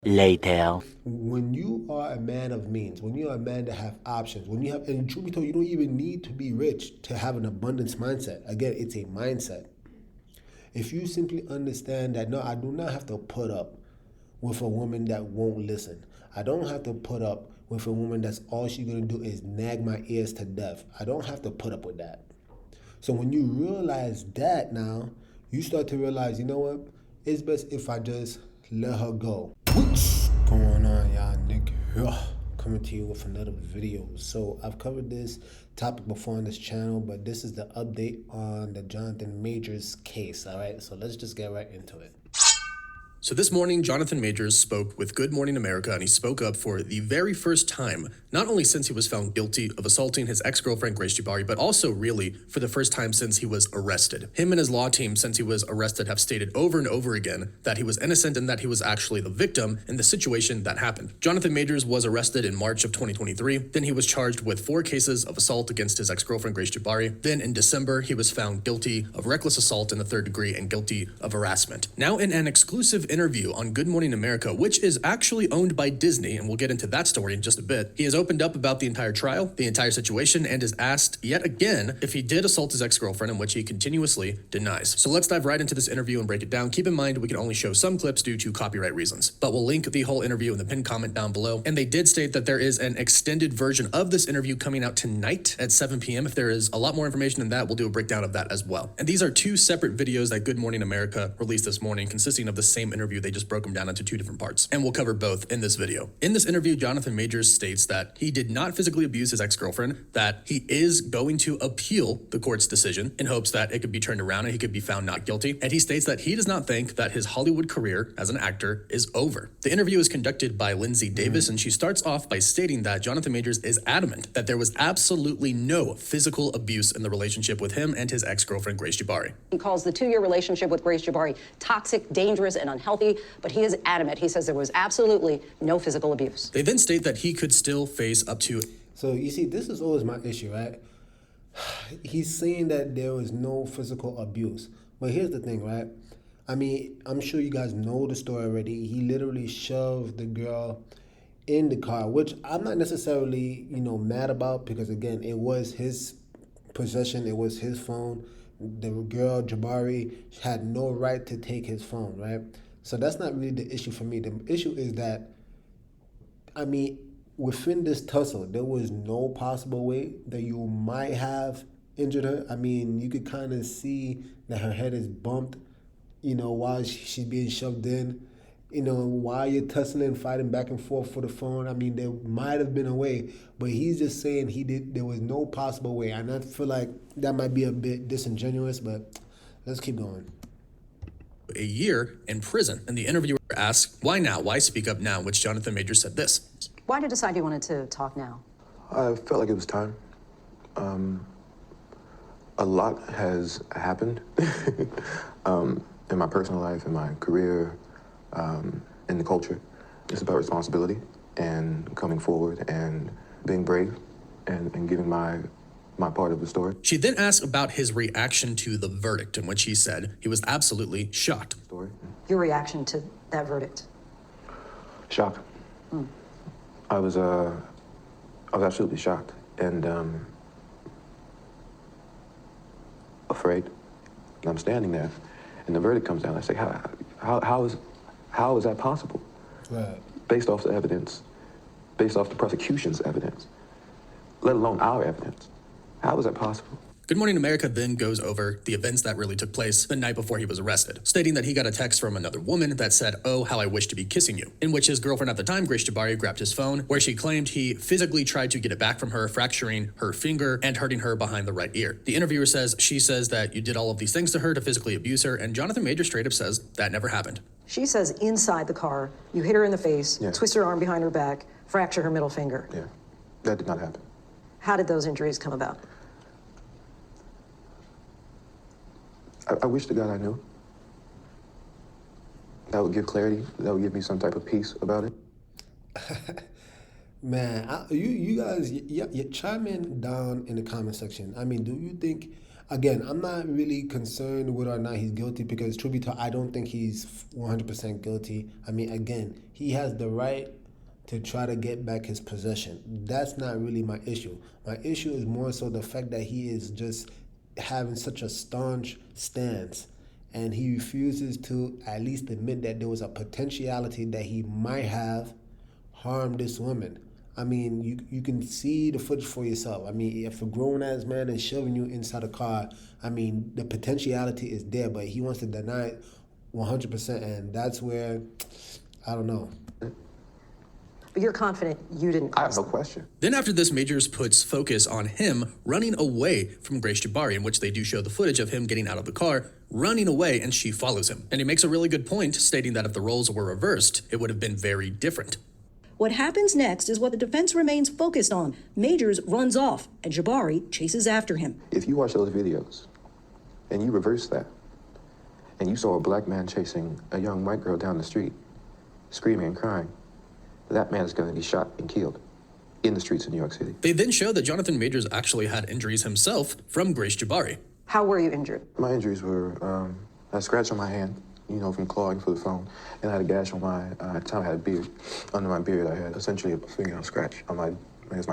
Later. When you are a man of means, when you are a man that have options, when you have, and truth be told, you don't even need to be rich to have an abundance mindset. Again, it's a mindset. If you simply understand that, no, I do not have to put up with a woman that won't listen. I don't have to put up with a woman that's all she's gonna do is nag my ears to death. I don't have to put up with that. So when you realize that now, you start to realize, you know what? It's best if I just let her go. What's going on, y'all? Nick here, coming to you with another video. So I've covered this topic before on this channel, but this is the update on the Jonathan Majors case. All right, so let's just get right into it. So this morning, Jonathan Majors spoke with Good Morning America, and he spoke up for the very first time, not only since he was found guilty of assaulting his ex-girlfriend Grace Jabari, but also really for the first time since he was arrested. Him and his law team, since he was arrested, have stated over and over again that he was innocent and that he was actually the victim in the situation that happened. Jonathan Majors was arrested in March of 2023. Then he was charged with 4 cases of assault against his ex-girlfriend Grace Jabari. Then in December, he was found guilty of reckless assault in the 3rd degree and guilty of harassment. Now in an exclusive interview on Good Morning America, which is actually owned by Disney, and we'll get into that story in just a bit, he has opened up about the entire trial, the entire situation, and is asked yet again if he did assault his ex-girlfriend, in which he continuously denies. So let's dive right into this interview and break it down. Keep in mind, we can only show some clips due to copyright reasons, but we'll link the whole interview in the pinned comment down below. And they did state that there is an extended version of this interview coming out tonight at 7 p.m. If there is a lot more information than that, we'll do a breakdown of that as well. And these are 2 separate videos that Good Morning America released this morning, consisting of the same interview. They just broke them down into 2 different parts, and we'll cover both in this video. In this interview, Jonathan Majors states that he did not physically abuse his ex-girlfriend, that he is going to appeal the court's decision in hopes that it could be turned around and he could be found not guilty. And he states that he does not think that his Hollywood career as an actor is over. The interview is conducted by Lindsay Davis, and she starts off by stating that Jonathan Majors is adamant that there was absolutely no physical abuse in the relationship with him and his ex-girlfriend, Grace Jabari. He calls the 2-year relationship with Grace Jabari toxic, dangerous, and unhealthy, but he is adamant. He says there was absolutely no physical abuse. They then state that he could still face up to... So you see, this is always my issue, right? He's saying that there was no physical abuse. But here's the thing, right? I mean, I'm sure you guys know the story already. He literally shoved the girl in the car, which I'm not necessarily, mad about, because again, it was his possession, it was his phone. The girl, Jabari, had no right to take his phone, right? So that's not really the issue for me. The issue is that, I mean, within this tussle, there was no possible way that you might have injured her. I mean, you could kind of see that her head is bumped, while she's being shoved in. While you're tussling, fighting back and forth for the phone. I mean, there might have been a way, but he's just saying there was no possible way. And I feel like that might be a bit disingenuous, but let's keep going. A year in prison. And the interviewer asked, why now? Why speak up now? Which Jonathan Majors said this. Why did you decide you wanted to talk now? I felt like it was time. A lot has happened in my personal life, in my career, in the culture. It's about responsibility and coming forward and being brave and giving my part of the story. She then asked about his reaction to the verdict, in which he said he was absolutely shocked. Your reaction to that verdict? Shock. I was absolutely shocked and afraid. And I'm standing there, and the verdict comes down. I say, how is that possible? Right. Based off the evidence, based off the prosecution's evidence, let alone our evidence. How is that possible? Good Morning America then goes over the events that really took place the night before he was arrested, stating that he got a text from another woman that said, "Oh, how I wish to be kissing you," in which his girlfriend at the time, Grace Jabari, grabbed his phone, where she claimed he physically tried to get it back from her, fracturing her finger and hurting her behind the right ear. The interviewer says she says that you did all of these things to her to physically abuse her, and Jonathan Majors straight up says that never happened. She says inside the car, you hit her in the face, twist her arm behind her back, fracture her middle finger. Yeah, that did not happen. How did those injuries come about? I wish to God I knew. That would give clarity. That would give me some type of peace about it. Man, you guys, chime in down in the comment section. I mean, do you think, Again, I'm not really concerned whether or not he's guilty because, truth be told, I don't think he's 100% guilty. I mean, again, he has the right to try to get back his possession. That's not really my issue. My issue is more so the fact that he is just having such a staunch stance and he refuses to at least admit that there was a potentiality that he might have harmed this woman. I mean, you can see the footage for yourself. I mean, if a grown-ass man is shoving you inside a car, I mean, the potentiality is there, but he wants to deny it 100%, and that's where, I don't know. But you're confident you didn't I have cause no them. question. Then after this, Majors puts focus on him running away from Grace Jabari, in which they do show the footage of him getting out of the car, running away, and she follows him. And he makes a really good point, stating that if the roles were reversed, it would have been very different. What happens next is what the defense remains focused on. Majors runs off, and Jabari chases after him. If you watch those videos and you reverse that, and you saw a black man chasing a young white girl down the street, screaming and crying, that man is going to be shot and killed in the streets of New York City. They then show that Jonathan Majors actually had injuries himself from Grace Jabari. How were you injured? My injuries were a scratch on my hand, from clawing for the phone, and I had a gash on my, at the time I had a beard. Under my beard, I had essentially a fingernail scratch on my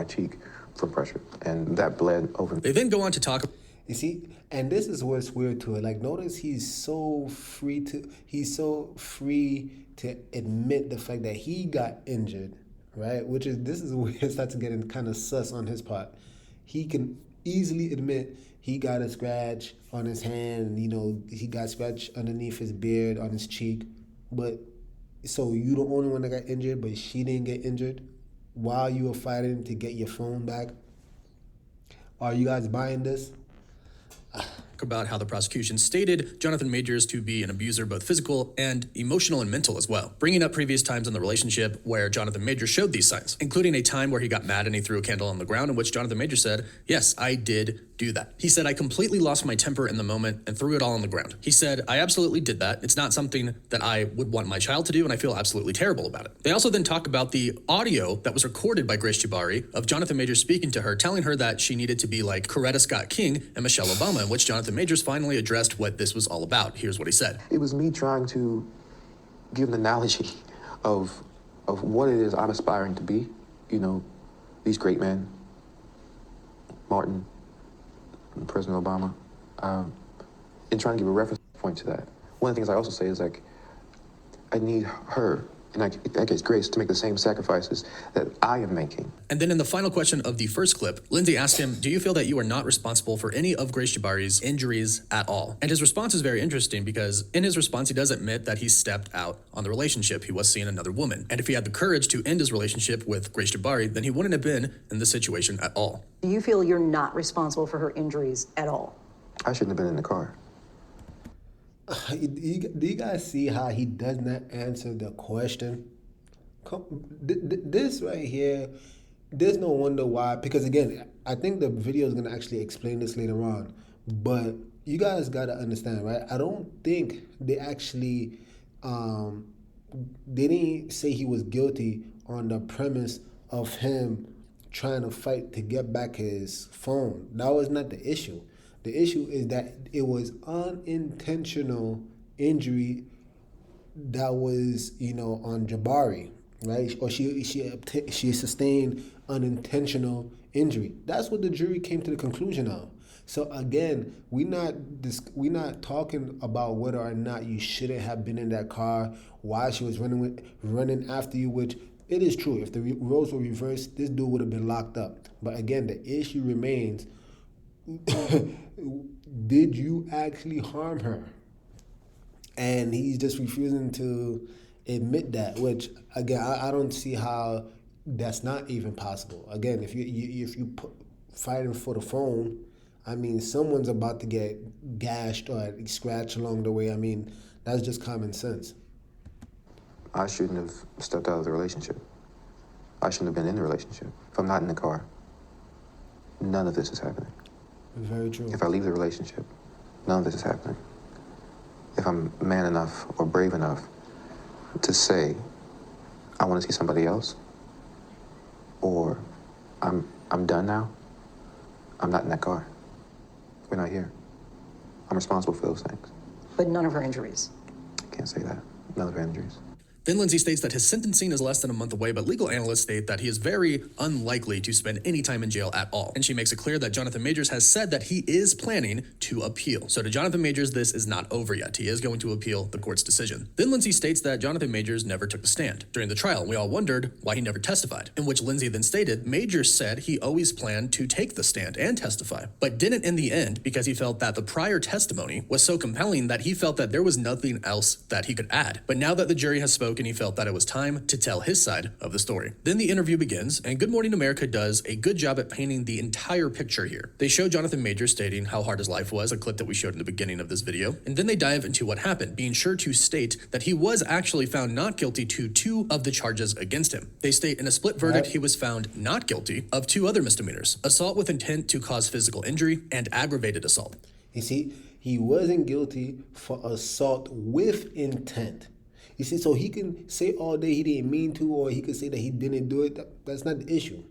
cheek from pressure, and that bled over. They then go on to talk. You see, and this is what's weird to it. Like, notice he's so free to admit the fact that he got injured, right? This is where it starts getting kind of sus on his part. He can easily admit he got a scratch on his hand, he got scratch underneath his beard, on his cheek. But, so you the only one that got injured, but she didn't get injured while you were fighting to get your phone back? Are you guys buying this? About how the prosecution stated Jonathan Majors to be an abuser, both physical and emotional and mental as well, bringing up previous times in the relationship where Jonathan Majors showed these signs, including a time where he got mad and he threw a candle on the ground, in which Jonathan Majors said, "Yes, I did do that." He said, "I completely lost my temper in the moment and threw it all on the ground." He said, "I absolutely did that. It's not something that I would want my child to do, and I feel absolutely terrible about it." They also then talk about the audio that was recorded by Grace Jabari of Jonathan Majors speaking to her, telling her that she needed to be like Coretta Scott King and Michelle Obama, in which Jonathan Majors finally addressed what this was all about. Here's what he said. It was me trying to give an analogy of what it is I'm aspiring to be, these great men, Martin, President Obama, and trying to give a reference point to that. One of the things I also say is, I need her, and I guess Grace, to make the same sacrifices that I am making. And then in the final question of the first clip, Lindsay asked him, "Do you feel that you are not responsible for any of Grace Jabari's injuries at all?" And his response is very interesting because in his response, he does admit that he stepped out on the relationship. He was seeing another woman. And if he had the courage to end his relationship with Grace Jabari, then he wouldn't have been in this situation at all. Do you feel you're not responsible for her injuries at all? I shouldn't have been in the car. Do you guys see how he does not answer the question? This right here, there's no wonder why. Because again, I think the video is going to actually explain this later on. But you guys got to understand, right? I don't think they actually, they didn't say he was guilty on the premise of him trying to fight to get back his phone. That was not the issue. The issue is that it was unintentional injury that was, on Jabari, right? Or she sustained unintentional injury. That's what the jury came to the conclusion of. So again, we're not talking about whether or not you shouldn't have been in that car, why she was running after you, which it is true. If the roles were reversed, this dude would have been locked up. But again, the issue remains, did you actually harm her? And he's just refusing to admit that, which again, I don't see how that's not even possible. Again, if you fighting for the phone, I mean, someone's about to get gashed or scratched along the way. I mean, that's just common sense. I shouldn't have stepped out of the relationship. I shouldn't have been in the relationship. If I'm not in the car, none of this is happening. Very true. If I leave the relationship, none of this is happening. If I'm man enough or brave enough to say, I want to see somebody else, or I'm done now, I'm not in that car. We're not here. I'm responsible for those things. But none of her injuries. Can't say that. None of her injuries. Then Lindsay states that his sentencing is less than a month away, but legal analysts state that he is very unlikely to spend any time in jail at all. And she makes it clear that Jonathan Majors has said that he is planning to appeal. So to Jonathan Majors, this is not over yet. He is going to appeal the court's decision. Then Lindsay states that Jonathan Majors never took the stand. During the trial, we all wondered why he never testified, in which Lindsay then stated Majors said he always planned to take the stand and testify, but didn't in the end because he felt that the prior testimony was so compelling that he felt that there was nothing else that he could add. But now that the jury has spoken, he felt that it was time to tell his side of the story. Then the interview begins, and Good Morning America does a good job at painting the entire picture here. They show Jonathan Majors stating how hard his life was, a clip that we showed in the beginning of this video, and then they dive into what happened, being sure to state that he was actually found not guilty to 2 of the charges against him. They state in a split verdict he was found not guilty of 2 other misdemeanors: assault with intent to cause physical injury and aggravated assault. You see, he wasn't guilty for assault with intent. You see, so he can say all day he didn't mean to, or he could say that he didn't do it. That's not the issue.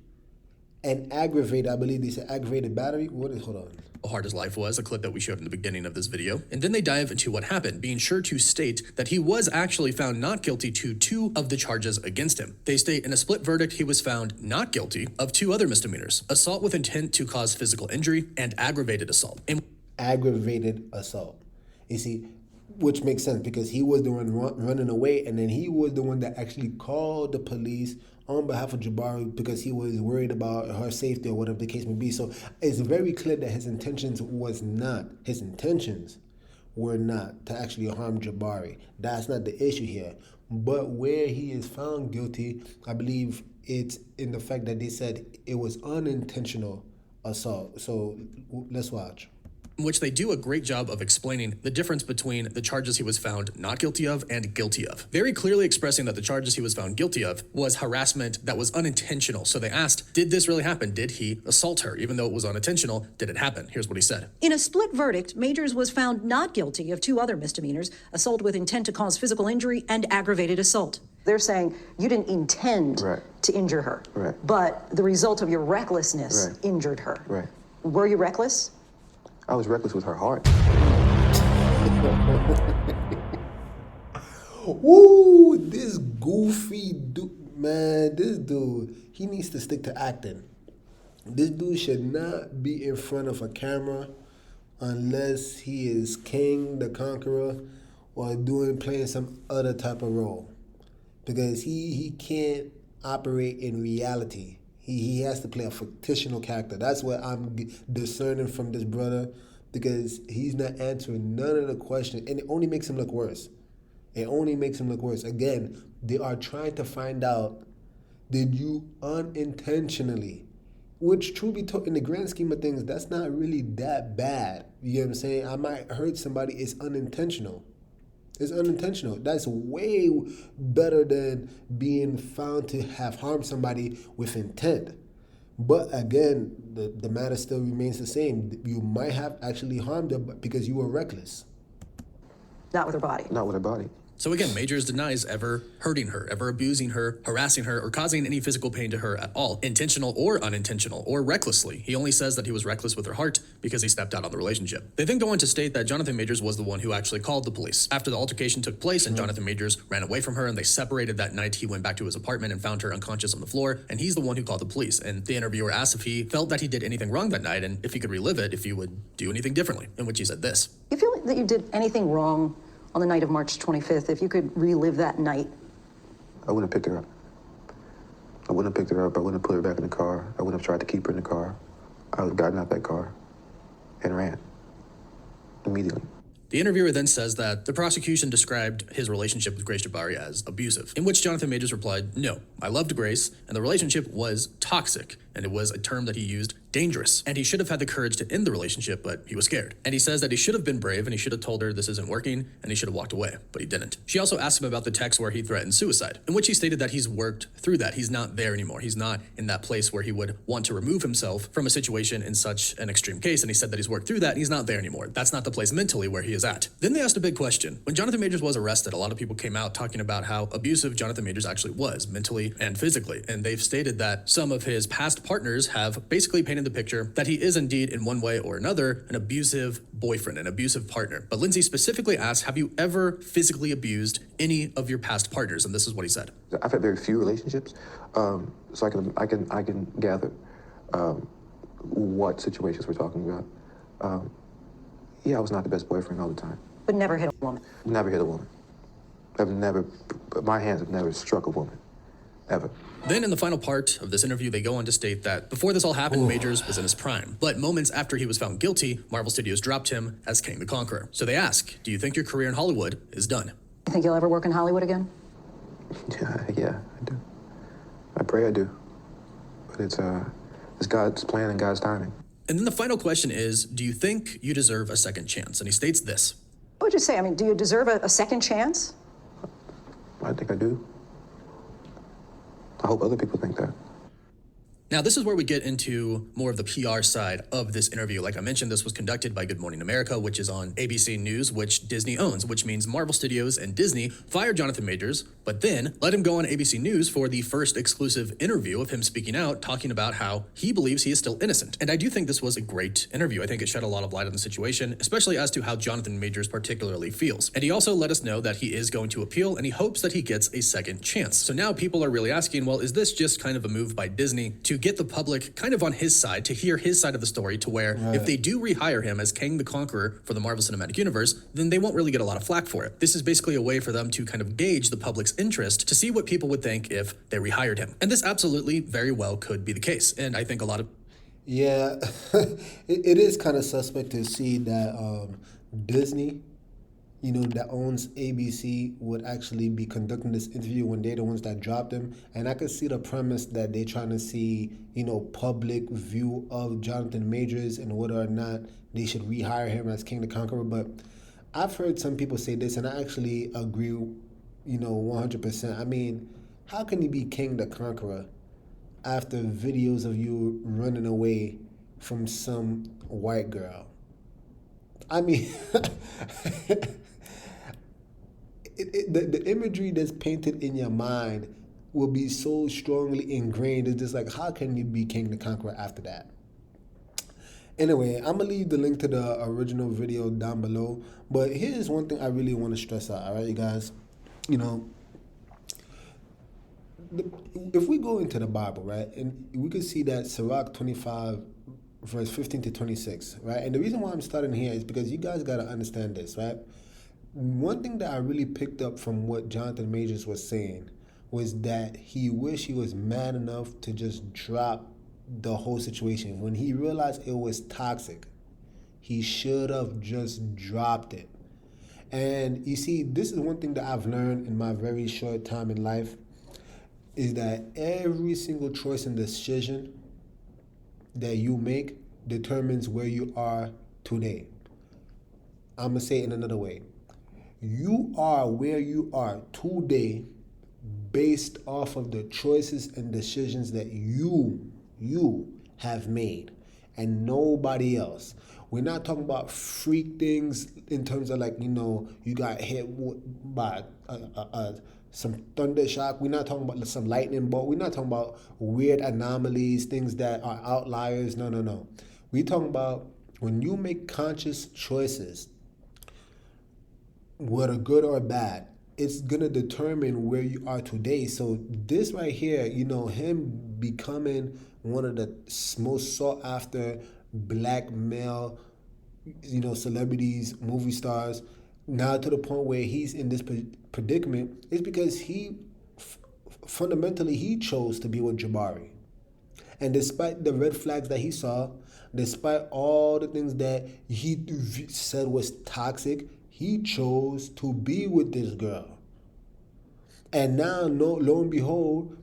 And aggravated, I believe they said aggravated battery. Hold on. How hard his life was, a clip that we showed in the beginning of this video. And then they dive into what happened, being sure to state that he was actually found not guilty to 2 of the charges against him. They state in a split verdict he was found not guilty of 2 other misdemeanors: assault with intent to cause physical injury and aggravated assault. Aggravated assault. You see, which makes sense because he was the one running away, and then he was the one that actually called the police on behalf of Jabari because he was worried about her safety or whatever the case may be. So it's very clear that his intentions were not to actually harm Jabari. That's not the issue here. But where he is found guilty, I believe it's in the fact that they said it was unintentional assault. So let's watch. In which they do a great job of explaining the difference between the charges he was found not guilty of and guilty of, very clearly expressing that the charges he was found guilty of was harassment that was unintentional. So they asked, did this really happen? Did he assault her? Even though it was unintentional, did it happen? Here's what he said. In a split verdict, Majors was found not guilty of 2 other misdemeanors: assault with intent to cause physical injury and aggravated assault. They're saying you didn't intend to injure her, but the result of your recklessness injured her. Right. Were you reckless? I was reckless with her heart. Woo! This goofy dude, man, this dude, he needs to stick to acting. This dude should not be in front of a camera unless he is King the Conqueror or playing some other type of role. Because he can't operate in reality. He has to play a fictional character. That's what I'm discerning from this brother, because he's not answering none of the questions, and it only makes him look worse. It only makes him look worse. Again, they are trying to find out, did you unintentionally, which truly in the grand scheme of things, that's not really that bad. You know what I'm saying? I might hurt somebody, it's unintentional. It's unintentional. That's way better than being found to have harmed somebody with intent. But again, the matter still remains the same. You might have actually harmed her because you were reckless. Not with her body. Not with her body. So again, Majors denies ever hurting her, ever abusing her, harassing her, or causing any physical pain to her at all, intentional or unintentional, or recklessly. He only says that he was reckless with her heart because he stepped out on the relationship. They then go on to state that Jonathan Majors was the one who actually called the police. After the altercation took place and Jonathan Majors ran away from her and they separated that night, he went back to his apartment and found her unconscious on the floor, and he's the one who called the police. And the interviewer asked if he felt that he did anything wrong that night and if he could relive it, if he would do anything differently, in which he said this. You feel that you did anything wrong on the night of March 25th, if you could relive that night? I wouldn't have picked her up. I wouldn't have picked her up. I wouldn't have put her back in the car. I wouldn't have tried to keep her in the car. I would have gotten out that car and ran immediately. The interviewer then says that the prosecution described his relationship with Grace Jabari as abusive, in which Jonathan Majors replied, no, I loved Grace, and the relationship was toxic, and it was a term that he used, dangerous, and he should have had the courage to end the relationship, but he was scared. And he says that he should have been brave, and he should have told her this isn't working, and he should have walked away, but he didn't. She also asked him about the text where he threatened suicide, in which he stated that he's worked through that. He's not there anymore. He's not in that place where he would want to remove himself from a situation in such an extreme case, and he said that he's worked through that, and he's not there anymore. That's not the place mentally where he is at. Then they asked a big question. When Jonathan Majors was arrested, a lot of people came out talking about how abusive Jonathan Majors actually was, mentally and physically, and they've stated that some of his past past partners have basically painted the picture that he is indeed, in one way or another, an abusive boyfriend, an abusive partner. But Lindsay specifically asked, have you ever physically abused any of your past partners? And this is what he said. I've had very few relationships, so I can gather what situations we're talking about. Yeah, I was not the best boyfriend all the time. But never hit a woman. Never hit a woman. My hands have never struck a woman, ever. Then in the final part of this interview, they go on to state that before this all happened, Majors was in his prime. But moments after he was found guilty, Marvel Studios dropped him as Kang the Conqueror. So they ask, do you think your career in Hollywood is done? You think you'll ever work in Hollywood again? Yeah, I do. I pray I do. But it's God's plan and God's timing. And then the final question is, do you think you deserve a second chance? And he states this. What would you say? I mean, do you deserve a second chance? I think I do. I hope other people think that. Now, this is where we get into more of the PR side of this interview. Like I mentioned, this was conducted by Good Morning America, which is on ABC News, which Disney owns, which means Marvel Studios and Disney fired Jonathan Majors, but then let him go on ABC News for the first exclusive interview of him speaking out, talking about how he believes he is still innocent. And I do think this was a great interview. I think it shed a lot of light on the situation, especially as to how Jonathan Majors particularly feels. And he also let us know that he is going to appeal, and he hopes that he gets a second chance. So now people are really asking, well, is this just kind of a move by Disney to get the public kind of on his side, to hear his side of the story, to where if they do rehire him as Kang the Conqueror for the Marvel Cinematic Universe, then they won't really get a lot of flack for it. This is basically a way for them to kind of gauge the public's interest to see what people would think if they rehired him. And this absolutely very well could be the case. And I think a lot of... Yeah, it is kind of suspect to see that Disney, that owns ABC, would actually be conducting this interview when they're the ones that dropped him. And I could see the premise that they're trying to see, public view of Jonathan Majors and whether or not they should rehire him as King the Conqueror. But I've heard some people say this, and I actually agree, 100%. I mean, how can you be King the Conqueror after videos of you running away from some white girl? I mean... The imagery that's painted in your mind will be so strongly ingrained. It's just like, how can you be King the Conqueror after that? Anyway, I'm going to leave the link to the original video down below. But here's one thing I really want to stress out, all right, you guys? If we go into the Bible, right, and we can see that Sirach 25, verse 15 to 26, right? And the reason why I'm starting here is because you guys got to understand this, right? One thing that I really picked up from what Jonathan Majors was saying was that he wished he was man enough to just drop the whole situation. When he realized it was toxic, he should have just dropped it. And you see, this is one thing that I've learned in my very short time in life, is that every single choice and decision that you make determines where you are today. I'm going to say it in another way. You are where you are today based off of the choices and decisions that you have made and nobody else. We're not talking about freak things in terms of you got hit by some thunder shock. We're not talking about some lightning bolt. We're not talking about weird anomalies, things that are outliers. No. We're talking about when you make conscious choices, whether good or bad, it's going to determine where you are today. So this right here, him becoming one of the most sought after black male, celebrities, movie stars, now to the point where he's in this predicament, is because fundamentally he chose to be with Jabari. And despite the red flags that he saw, despite all the things that he said was toxic, he chose to be with this girl. And now, lo and behold,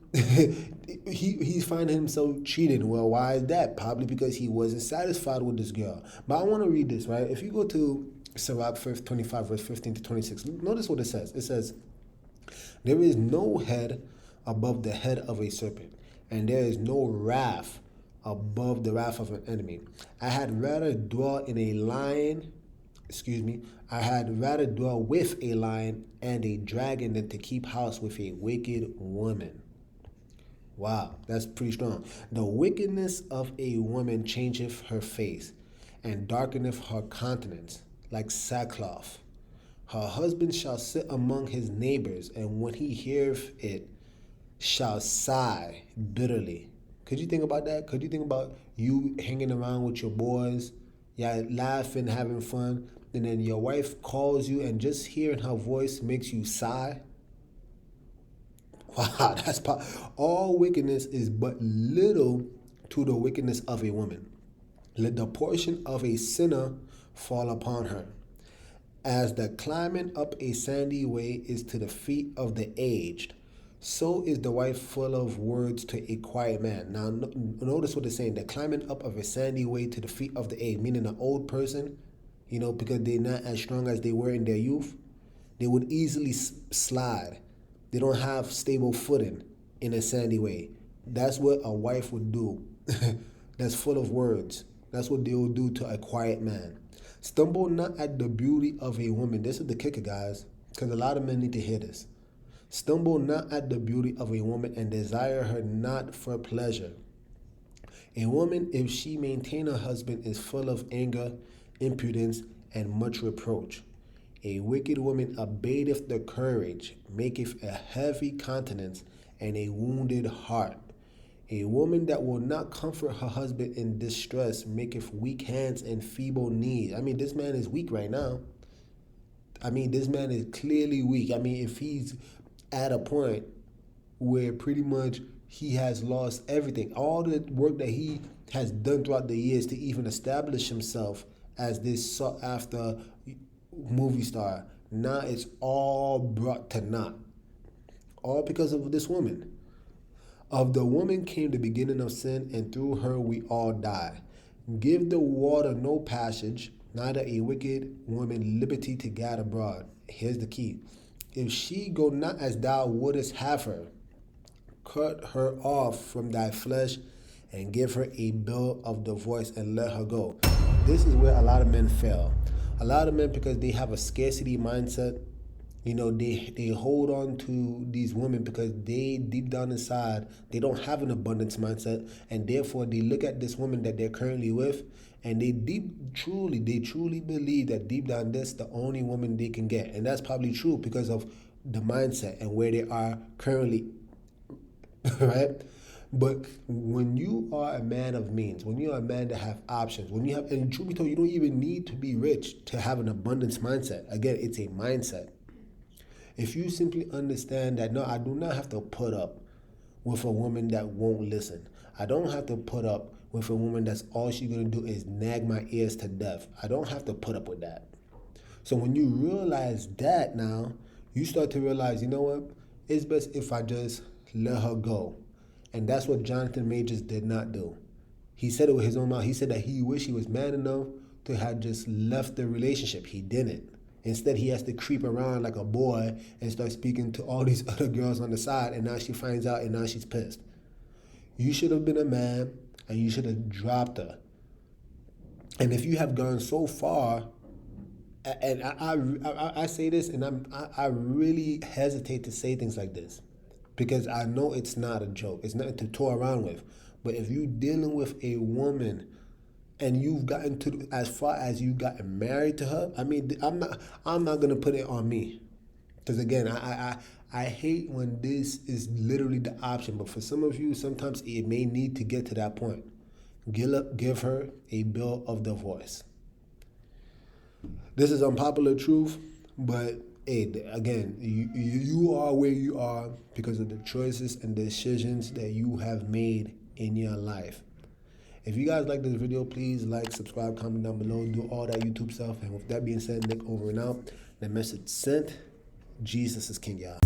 he's finding himself cheating. Well, why is that? Probably because he wasn't satisfied with this girl. But I want to read this, right? If you go to Sirach 25, verse 15 to 26, notice what it says. It says, there is no head above the head of a serpent, and there is no wrath above the wrath of an enemy. I had rather dwell with a lion and a dragon than to keep house with a wicked woman. Wow, that's pretty strong. The wickedness of a woman changeth her face, and darkeneth her countenance like sackcloth. Her husband shall sit among his neighbors, and when he heareth it, shall sigh bitterly. Could you think about that? Could you think about you hanging around with your boys, y'all laughing, having fun, and then your wife calls you, and just hearing her voice makes you sigh? Wow, all wickedness is but little to the wickedness of a woman. Let the portion of a sinner fall upon her. As the climbing up a sandy way is to the feet of the aged, so is the wife full of words to a quiet man. Now, notice what it's saying. The climbing up of a sandy way to the feet of the aged, meaning an old person, because they're not as strong as they were in their youth, they would easily slide. They don't have stable footing in a sandy way. That's what a wife would do. That's full of words. That's what they will do to a quiet man. Stumble not at the beauty of a woman. This is the kicker, guys, because a lot of men need to hear this. Stumble not at the beauty of a woman, and desire her not for pleasure. A woman, if she maintain her husband, is full of anger, impudence, and much reproach. A wicked woman abateth the courage, maketh a heavy countenance, and a wounded heart. A woman that will not comfort her husband in distress maketh weak hands and feeble knees. This man is weak right now. This man is clearly weak. If he's at a point where pretty much he has lost everything, all the work that he has done throughout the years to even establish himself as this sought after movie star, now it's all brought to naught. All because of this woman. Of the woman came the beginning of sin, and through her we all die. Give the water no passage, neither a wicked woman liberty to gad abroad. Here's the key. If she go not as thou wouldest have her, cut her off from thy flesh, and give her a bill of divorce, and let her go. This is where a lot of men fail. A lot of men, because they have a scarcity mindset, they hold on to these women because they, deep down inside, they don't have an abundance mindset, and therefore they look at this woman that they're currently with, and they truly believe that deep down this the only woman they can get. And that's probably true because of the mindset and where they are currently, right? But when you are a man of means, when you are a man that have options, and truth be told, you don't even need to be rich to have an abundance mindset. Again, it's a mindset. If you simply understand that, no, I do not have to put up with a woman that won't listen. I don't have to put up with a woman that's all she's going to do is nag my ears to death. I don't have to put up with that. So when you realize that now, you start to realize, you know what? It's best if I just let her go. And that's what Jonathan Majors did not do. He said it with his own mouth. He said that he wished he was man enough to have just left the relationship. He didn't. Instead, he has to creep around like a boy and start speaking to all these other girls on the side, and now she finds out, and now she's pissed. You should have been a man, and you should have dropped her. And if you have gone so far, and I say this, and I really hesitate to say things like this, because I know it's not a joke. It's nothing to toy around with. But if you're dealing with a woman and you've gotten to as far as you gotten married to her, I'm not gonna put it on me, because again, I hate when this is literally the option. But for some of you, sometimes it may need to get to that point. Give her a bill of divorce. This is unpopular truth, but hey, again, you are where you are because of the choices and decisions that you have made in your life. If you guys like this video, please like, subscribe, comment down below, do all that YouTube stuff. And with that being said, Nick over and out. The message sent. Jesus is King, y'all.